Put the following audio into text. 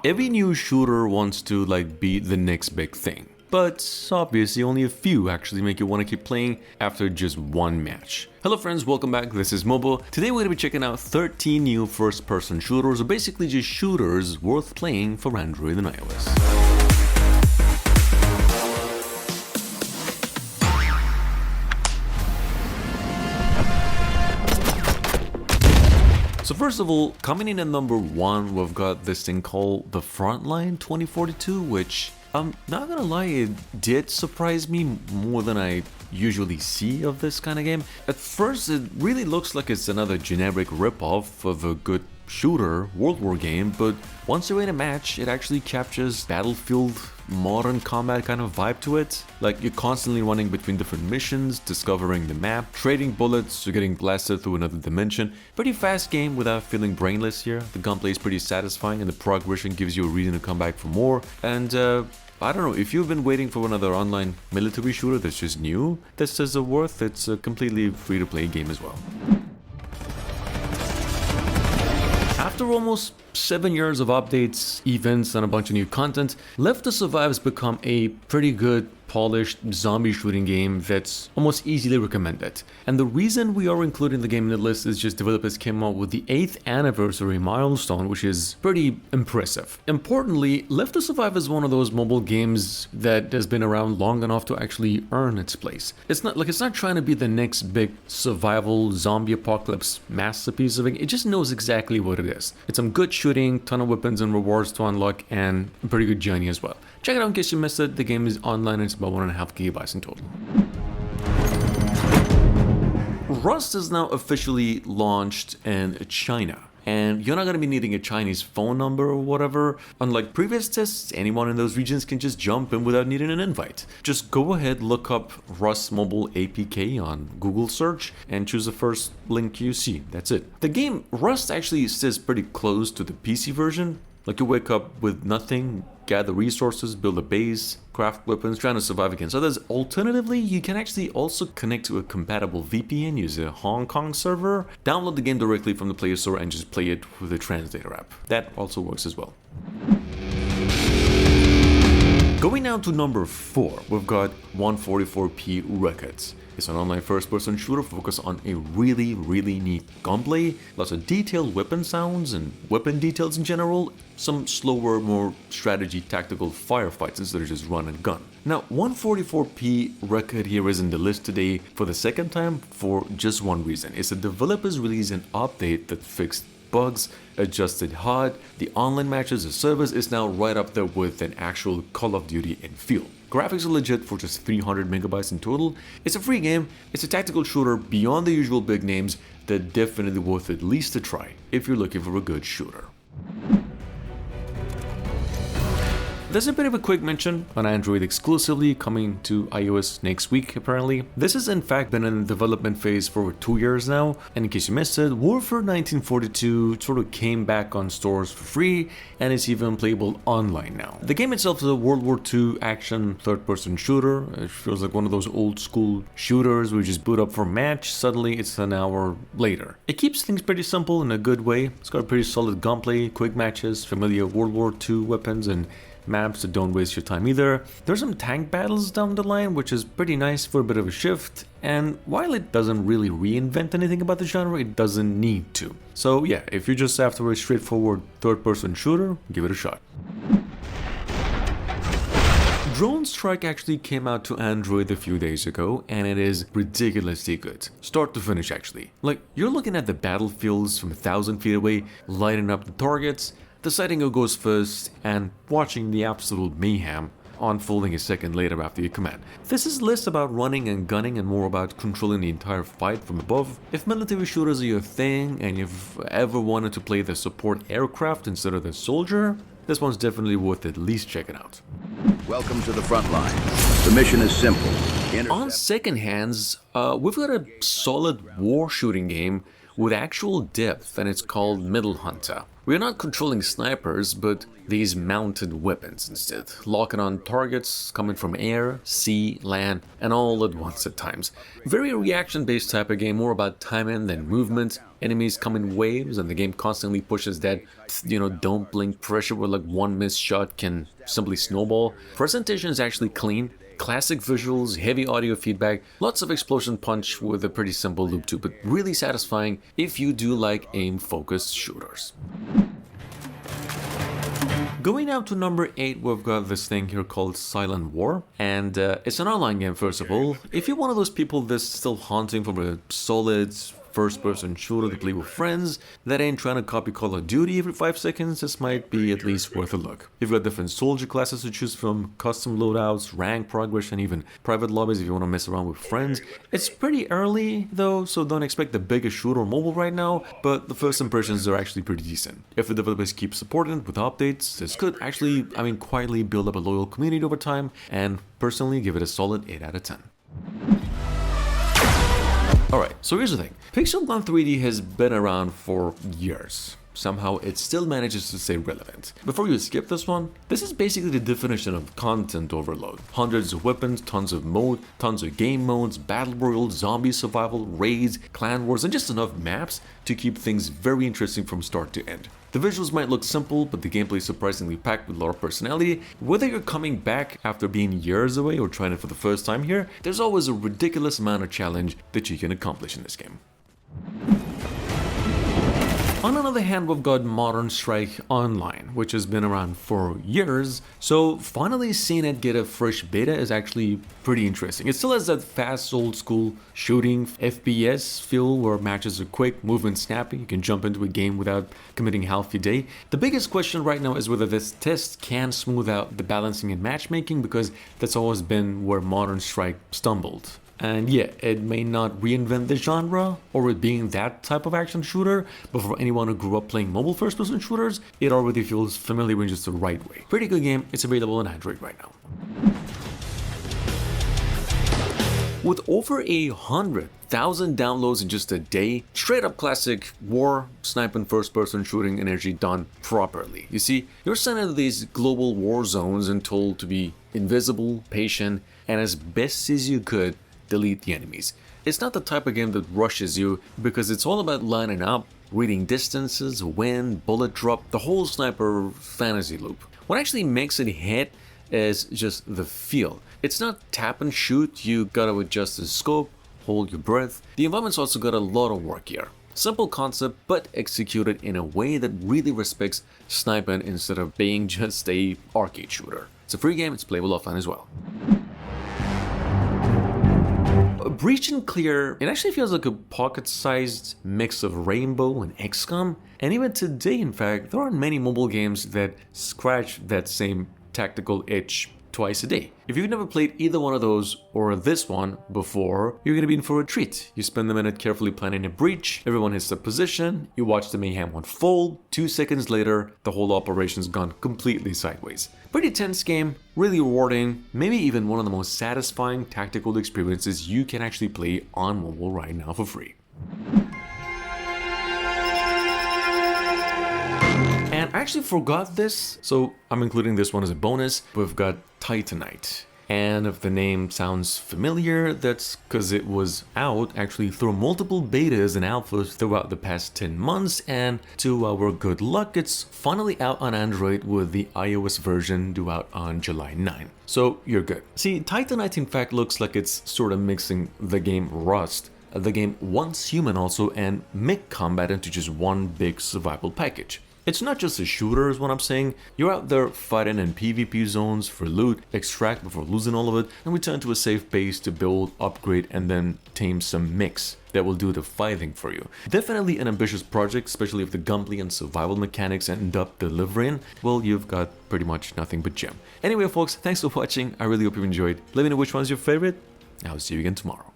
Every new shooter wants to be the next big thing. But obviously only a few actually make you want to keep playing after just one match. Hello friends, welcome back, this is Mobile. Today we're going to be checking out 13 new first-person shooters, or basically just shooters worth playing for Android and iOS. So first of all, coming in at number 1, we've got this thing called the Frontline 2042, which I'm not gonna lie, it did surprise me more than I usually see of this kind of game. At first, it really looks like it's another generic ripoff of a good shooter World War game, but once you're in a match, it actually captures Battlefield modern combat kind of vibe to it. Like, you're constantly running between different missions, discovering the map, trading bullets, you're getting blasted through another dimension. Pretty fast game without feeling brainless here. The gunplay is pretty satisfying and the progression gives you a reason to come back for more. And I don't know, if you've been waiting for another online military shooter that's just new, this is worth. It's a completely free-to-play game as well. After almost 7 years of updates, events, and a bunch of new content, Left to Survive has become a pretty good, polished zombie shooting game that's almost easily recommended. And the reason we are including the game in the list is just developers came out with the 8th anniversary milestone, which is pretty impressive. Importantly, Left to Survive is one of those mobile games that has been around long enough to actually earn its place. It's not trying to be the next big survival zombie apocalypse masterpiece of it. It just knows exactly what it is. It's some good shooting, ton of weapons and rewards to unlock, and a pretty good journey as well. Check it out in case you missed it. The game is online and it's about 1.5 gigabytes in total. Rust is now officially launched in China, and you're not going to be needing a Chinese phone number or whatever. Unlike previous tests, anyone in those regions can just jump in without needing an invite. Just go ahead, look up Rust Mobile APK on Google search and choose the first link you see. That's it. The game Rust actually sits pretty close to the PC version. Like, you wake up with nothing, gather resources, build a base, craft weapons, trying to survive against others. Alternatively, you can actually also connect to a compatible VPN, use a Hong Kong server, download the game directly from the Play Store and just play it with the translator app. That also works as well. Going down to number 4, we've got 144p Records. It's an online first-person shooter focused on a really neat gunplay, lots of detailed weapon sounds and weapon details in general, some slower, more strategy tactical firefights instead of just run and gun. Now, 144p Record here is in the list today for the second time for just one reason. It's the developers released an update that fixed bugs, adjusted HUD, the online matches, the servers is now right up there with an actual Call of Duty in feel. Graphics are legit for just 300 megabytes in total. It's a free game, it's a tactical shooter beyond the usual big names that definitely worth at least a try if you're looking for a good shooter. There's a bit of a quick mention on Android exclusively, coming to iOS next week apparently. This has in fact been in the development phase for over 2 years now, and in case you missed it, Warfare 1942 sort of came back on stores for free, and it's even playable online now. The game itself is a World War II action third-person shooter. It feels like one of those old school shooters where you just boot up for a match, suddenly it's an hour later. It keeps things pretty simple in a good way. It's got a pretty solid gunplay, quick matches, familiar World War II weapons, and maps that don't waste your time either. There's some tank battles down the line, which is pretty nice for a bit of a shift, and while it doesn't really reinvent anything about the genre, it doesn't need to. So yeah, if you're just after a straightforward third-person shooter, give it a shot. Drone Strike actually came out to Android a few days ago, and it is ridiculously good. Start to finish actually. Like, you're looking at the battlefields from 1,000 feet away, lighting up the targets, deciding who goes first, and watching the absolute mayhem unfolding a second later after your command. This is less about running and gunning and more about controlling the entire fight from above. If military shooters are your thing and you've ever wanted to play the support aircraft instead of the soldier, this one's definitely worth at least checking out. Welcome to the front line. The mission is simple. On second hands, we've got a solid war shooting game with actual depth, and it's called Middle Hunter. We're not controlling snipers, but these mounted weapons instead, locking on targets coming from air, sea, land, and all at once at times. Very reaction-based type of game, more about timing than movement. Enemies come in waves, and the game constantly pushes that, don't blink pressure where like one missed shot can simply snowball. Presentation is actually clean. Classic visuals, heavy audio feedback, lots of explosion punch with a pretty simple loop too, but really satisfying if you do like aim-focused shooters. Going down to number 8, we've got this thing here called Silent War, and it's an online game first of all. If you're one of those people that's still hunting for a solid first-person shooter to play with friends that ain't trying to copy Call of Duty every 5 seconds, this might be at least worth a look. You've got different soldier classes to choose from, custom loadouts, rank progression, even private lobbies if you want to mess around with friends. It's pretty early though, so don't expect the biggest shooter on mobile right now, but the first impressions are actually pretty decent. If the developers keep supporting it with updates, this could actually, quietly build up a loyal community over time, and personally give it a solid 8 out of 10. Alright, so here's the thing. Pixel Gun 3D has been around for years. Somehow it still manages to stay relevant. Before you skip this one, this is basically the definition of content overload. Hundreds of weapons, tons of mode, tons of game modes, battle royale, zombie survival, raids, clan wars, and just enough maps to keep things very interesting from start to end. The visuals might look simple, but the gameplay is surprisingly packed with a lot of personality. Whether you're coming back after being years away or trying it for the first time here, there's always a ridiculous amount of challenge that you can accomplish in this game. On another hand, we've got Modern Strike Online, which has been around for years, so finally seeing it get a fresh beta is actually pretty interesting. It still has that fast old school shooting FPS feel where matches are quick, movement snappy, you can jump into a game without committing half your day. The biggest question right now is whether this test can smooth out the balancing and matchmaking, because that's always been where Modern Strike stumbled. And yeah, it may not reinvent the genre or it being that type of action shooter, but for anyone who grew up playing mobile first-person shooters, it already feels familiar in just the right way. Pretty good game, it's available on Android right now. With over 100,000 downloads in just a day, straight up classic war, sniping first-person shooting energy done properly. You see, you're sent into these global war zones and told to be invisible, patient, and as best as you could, delete the enemies. It's not the type of game that rushes you, because it's all about lining up, reading distances, wind, bullet drop, the whole sniper fantasy loop. What actually makes it hit is just the feel. It's not tap and shoot, you gotta adjust the scope, hold your breath. The environment's also got a lot of work here. Simple concept, but executed in a way that really respects sniping instead of being just a arcade shooter. It's a free game, it's playable offline as well. Breach and Clear, it actually feels like a pocket-sized mix of Rainbow and XCOM, and even today in fact, there aren't many mobile games that scratch that same tactical itch twice a day. If you've never played either one of those or this one before, you're gonna be in for a treat. You spend a minute carefully planning a breach, everyone hits their position, you watch the mayhem unfold, 2 seconds later, the whole operation's gone completely sideways. Pretty tense game, really rewarding, maybe even one of the most satisfying tactical experiences you can actually play on mobile right now for free. And I actually forgot this, so I'm including this one as a bonus. We've got Titanite. And if the name sounds familiar, that's because it was out actually through multiple betas and alphas throughout the past 10 months, and to our good luck, it's finally out on Android with the iOS version due out on July 9. So you're good. See, Titanite in fact looks like it's sort of mixing the game Rust, the game Once Human also, and Mecha combat into just one big survival package. It's not just a shooter is what I'm saying. You're out there fighting in PvP zones for loot, extract before losing all of it, and return to a safe base to build, upgrade, and then tame some mechs that will do the fighting for you. Definitely an ambitious project, especially if the gunplay and survival mechanics end up delivering. Well, you've got pretty much nothing but gem. Anyway folks, thanks for watching. I really hope you enjoyed. Let me know which one's your favorite. I'll see you again tomorrow.